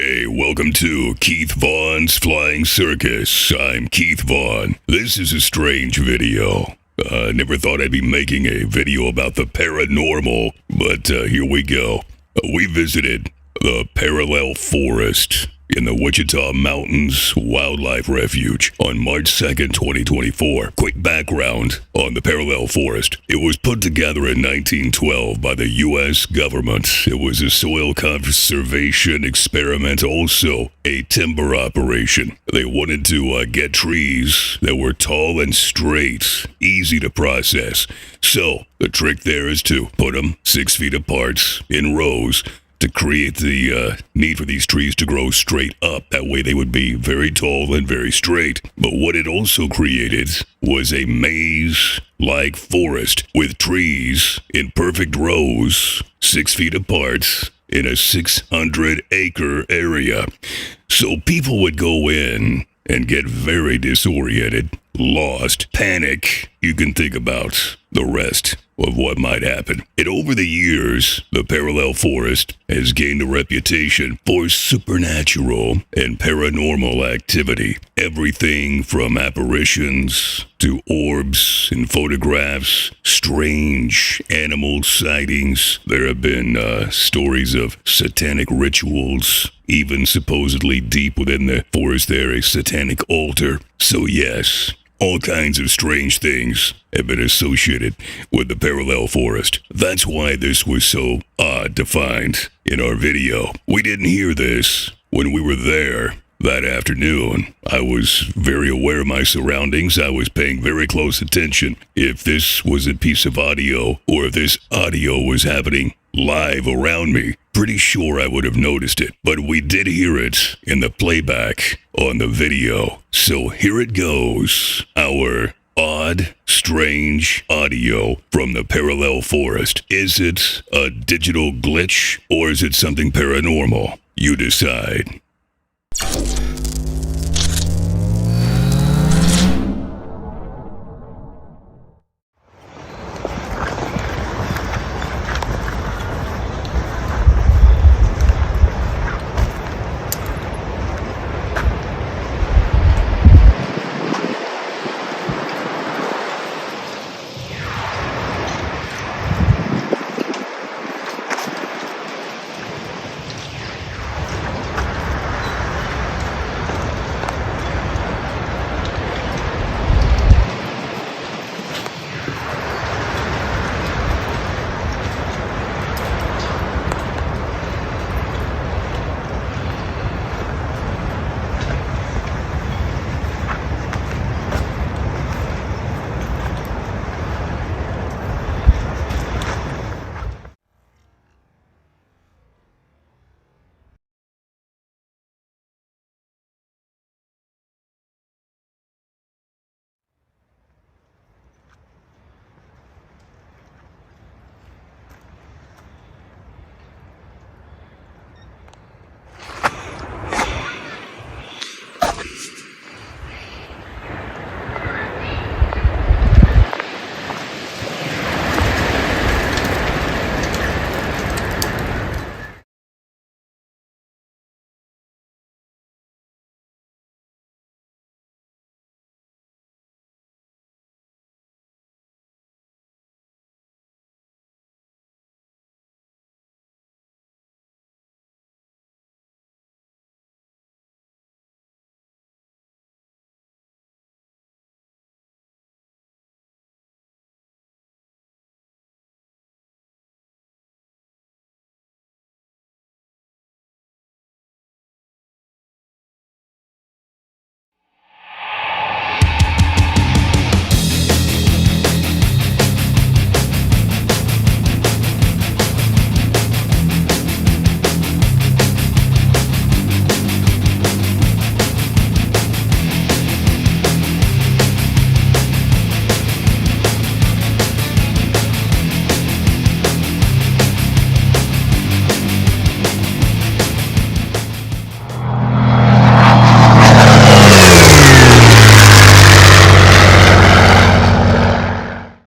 Hey, welcome to Keith Vaughn's Flying Circus. I'm Keith Vaughn. This is a strange video. Never thought I'd be making a video about the paranormal, but here we go. We visited the Parallel Forest in the Wichita Mountains Wildlife Refuge on March 2nd, 2024. Quick background on the Parallel Forest. It was put together in 1912 by the U.S. government. It was a soil conservation experiment, also a timber operation. They wanted to get trees that were tall and straight, easy to process. So the trick there is to put them 6 feet apart in rows, to create the need for these trees to grow straight up. That way they would be very tall and very straight. But what it also created was a maze-like forest with trees in perfect rows, 6 feet apart, in a 600-acre area. So people would go in and get very disoriented, lost, panic. You can think about the rest of what might happen. And over the years, the Parallel Forest has gained a reputation for supernatural and paranormal activity. Everything from apparitions to orbs and photographs, strange animal sightings. There have been stories of satanic rituals, even supposedly deep within the forest there, a satanic altar. So yes, all kinds of strange things have been associated with the Parallel Forest. That's why this was so odd to find in our video. We didn't hear this when we were there that afternoon. I was very aware of my surroundings. I was paying very close attention. If this was a piece of audio, or if this audio was happening live around me, pretty sure I would have noticed it. But we did hear it in the playback on the video. So here it goes. Our odd, strange audio from the Parallel Forest. Is it a digital glitch, or is it something paranormal? You decide.